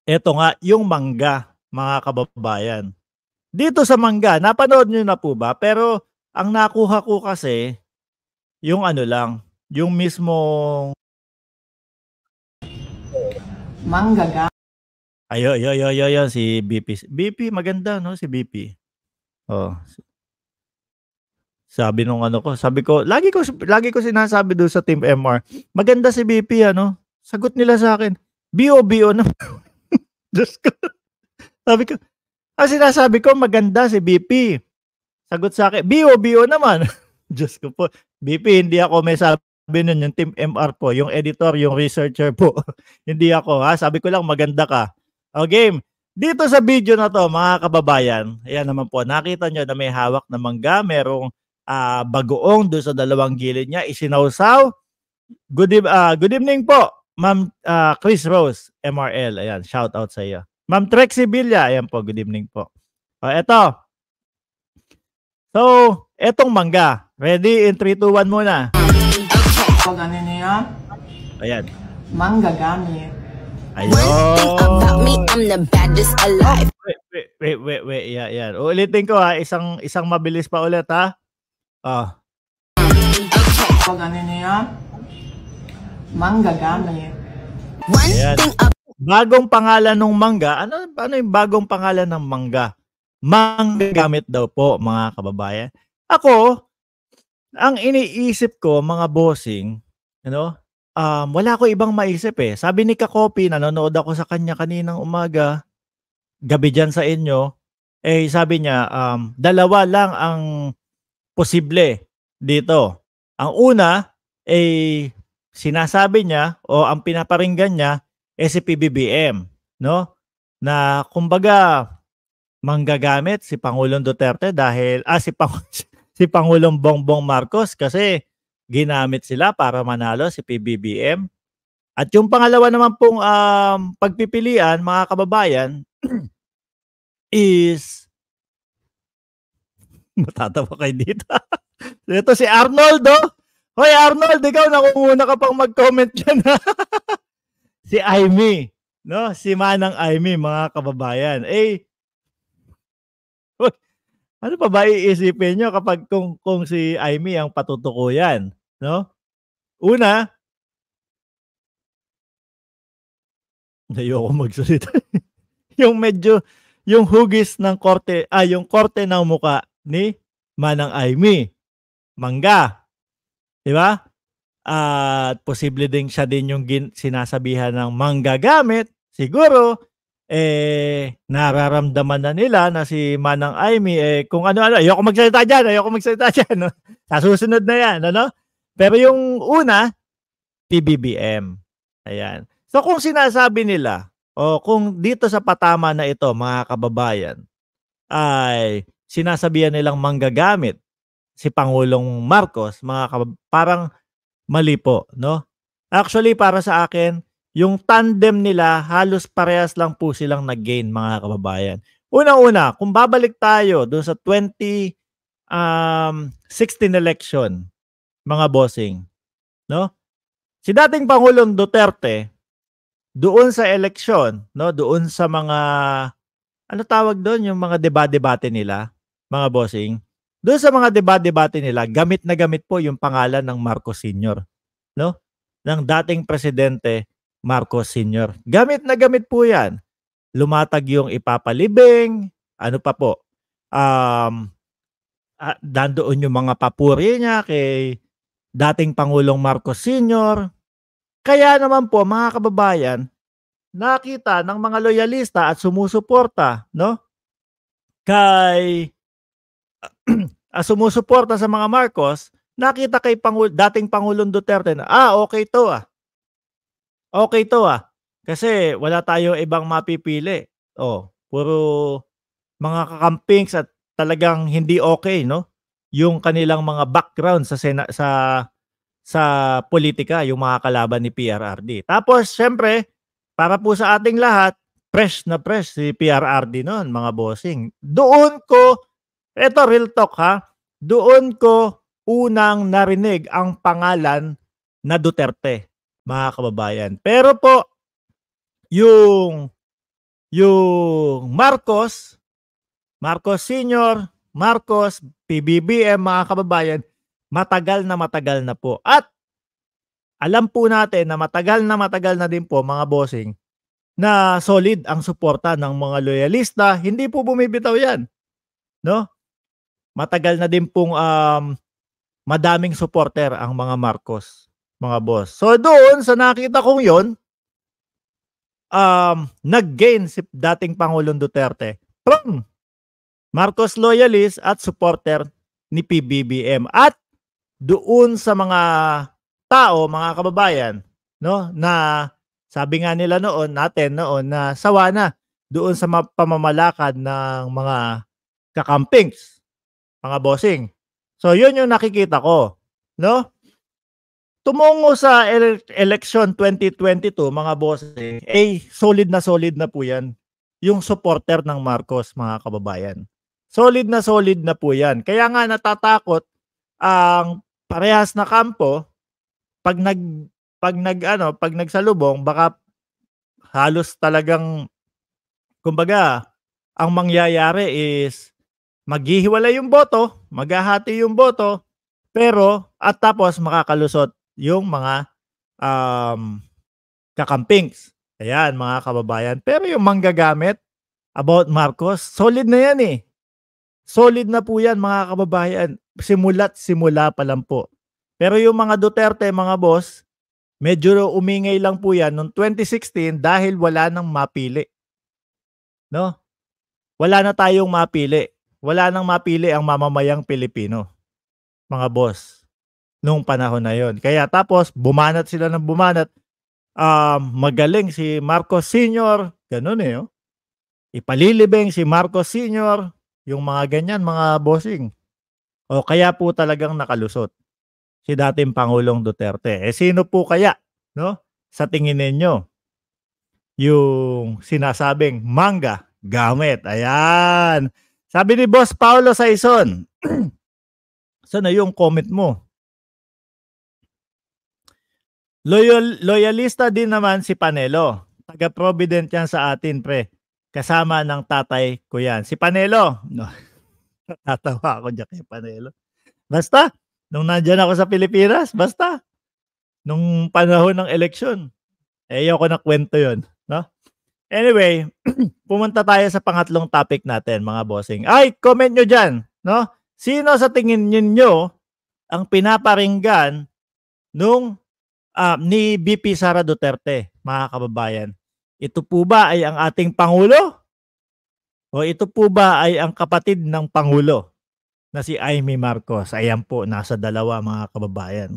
Eto nga, yung mangga, mga kababayan. Dito sa mangga, napanood niyo na po ba? Pero ang nakuha ko kasi, yung ano lang, yung mismong ayo, si BP. BP maganda 'no, si BP. Oh, sabi nung ano ko, sabi ko lagi ko sinasabi dun sa Team MR, "Maganda si BP ano." Sagot nila sa'kin, "BO-BO naman." Diyos ko, sabi ko sinasabi ko maganda si BP. Sagot sa'kin, "BO-BO naman." Diyos ko po, BP hindi ako may sabi nun, yung Team MR po, yung editor, yung researcher po. Hindi ako ha, sabi ko lang maganda ka. O game, dito sa video na 'to mga kababayan, ayan naman po nakita niyo na may hawak na mangga, merong, bagoong dun sa dalawang gilid niya, isinawsaw. Good evening po, Ma'am, Chris Rose, MRL, ayan shoutout sa iyo. Ma'am Trexie Villa, ayan po, good evening po. Oh, eto. So, etong mangga, ready in 3, 2, 1 muna. Pag ano niya, Ayan. manggagamit. Ayun. Wait. Yan. Uulitin ko ha, isang mabilis pa ulit ha. Oh. Pag ano niya, manggagamit. Ayan. Bagong pangalan ng mangga. Ano yung bagong pangalan ng mangga? Manggagamit daw po, mga kababayan. Ako, ang iniisip ko, mga bossing, wala ko ibang maisip eh. Sabi ni Kakopi, nanonood ako sa kanya kaninang umaga, gabi dyan sa inyo, sabi niya, dalawa lang ang posible dito. Ang una, sinasabi niya o ang pinaparinggan niya si PBBM, no? Na kumbaga manggagamit si Pangulong Duterte dahil si Pangulong Bongbong Marcos kasi ginamit sila para manalo si PBBM. At yung pangalawa naman pong pagpipilian, mga kababayan, is matatawa kayo dito. Ito si Arnold, oh. Hoy Arnold, ikaw nakunguna ka pang mag-comment dyan. Si Aimee, no? Si Manang Aimee, mga kababayan. Ano pa ba iisipin nyo kapag kung si Aimee ang patutukuyan, no? Una, ayoko magsalita. yung hugis ng korte, yung korte ng muka ni Manang Aimee, mangga, di ba? At posible din siya din yung sinasabihan ng manggagamit, siguro nararamdaman na nila na si Manang Aimee kung ano-ano, ayoko magsalita diyan, no? Sa susunod na 'yan, ano? Pero yung una, PBBM. Ayan. So kung sinasabi nila o kung dito sa patama na ito, mga kababayan, ay sinasabihan nilang manggagamit si Pangulong Marcos, parang mali po, no? Actually, para sa akin, yung tandem nila, halos parehas lang po silang nag-gain, mga kababayan. Unang-una, kung babalik tayo doon sa 2016 election, mga bossing, no? Si dating Pangulong Duterte, doon sa eleksyon, no, doon sa mga, ano tawag doon, yung mga debate nila, mga bossing, doon sa mga debate nila, gamit na gamit po yung pangalan ng Marcos Sr., no? Ng dating presidente Marcos Sr. Gamit na gamit po 'yan. Lumatag yung ipapalibing, ano pa po? Nandoon yung mga papuri niya kay dating Pangulong Marcos Sr. Kaya naman po, mga kababayan, nakita ng mga loyalista at sumusuporta, no? Kay sumusuporta sa mga Marcos, nakita kay dating Pangulong Duterte na, okay to Okay to kasi wala tayo ibang mapipili. Puro mga kakampings at talagang hindi okay, no? Yung kanilang mga background sa politika, yung mga kalaban ni PRRD. Tapos syempre, para po sa ating lahat, fresh na fresh si PRRD noon, mga bossing. Eto real talk doon ko unang narinig ang pangalan na Duterte, mga kababayan. Pero po, yung yung Marcos Senior, Marcos, PBBM, mga kababayan, matagal na po. At alam po natin na matagal na din po, mga bossing, na solid ang suporta ng mga loyalista. Hindi po bumibitaw yan. No? Matagal na din pong madaming supporter ang mga Marcos, mga boss. So doon sa nakita kong yon, nag-gain si dating Pangulong Duterte from Marcos loyalist at supporter ni PBBM. At doon sa mga tao, mga kababayan, no, na sabi nga nila noon, natin noon, na sawa na doon sa pamamalakad ng mga kakampings, mga bossing. So yun yung nakikita ko, no? Tumungo sa election 2022, mga bossing, solid na po yan yung supporter ng Marcos, mga kababayan. Solid na po yan. Kaya nga natatakot ang parehas na kampo pag nagsalubong, baka halos talagang, kumbaga, ang mangyayari is maghihiwalay yung boto, maghahati yung boto, pero at tapos makakalusot yung mga kakampings. Ayan, mga kababayan. Pero yung manggagamit about Marcos, solid na yan eh. Solid na po yan, mga kababayan. Simula pa lang po. Pero yung mga Duterte, mga boss, medyo umingay lang po yan noong 2016 dahil wala nang mapili. No? Wala na tayong mapili. Wala nang mapili ang mamamayang Pilipino, mga boss, nung panahon na yon. Kaya tapos, bumanat sila ng bumanat. Magaling si Marcos Sr., ganun eh. Oh. Ipalilibing si Marcos Sr., yung mga ganyan, mga bossing. O kaya po talagang nakalusot si dating Pangulong Duterte. Sino po kaya, no? Sa tingin ninyo, yung sinasabing mangga gamit? Ayan. Sabi ni Boss Paulo Saison, sana yung comment mo? Loyalista din naman si Panelo. Taga-Provident yan sa atin, pre. Kasama ng tatay ko yan. Si Panelo. No. Natatawa ako dyan kay Panelo. Basta, nung nandyan ako sa Pilipinas, basta, nung panahon ng eleksyon, ayoko na kwento yun. No? Anyway, pumunta tayo sa pangatlong topic natin, mga bossing. Ay, comment nyo dyan. No? Sino sa tingin nyo ang pinaparinggan nung ni VP Sara Duterte, mga kababayan? Ito po ba ay ang ating Pangulo? O ito po ba ay ang kapatid ng Pangulo na si Amy Marcos? Ayan po, nasa dalawa, mga kababayan.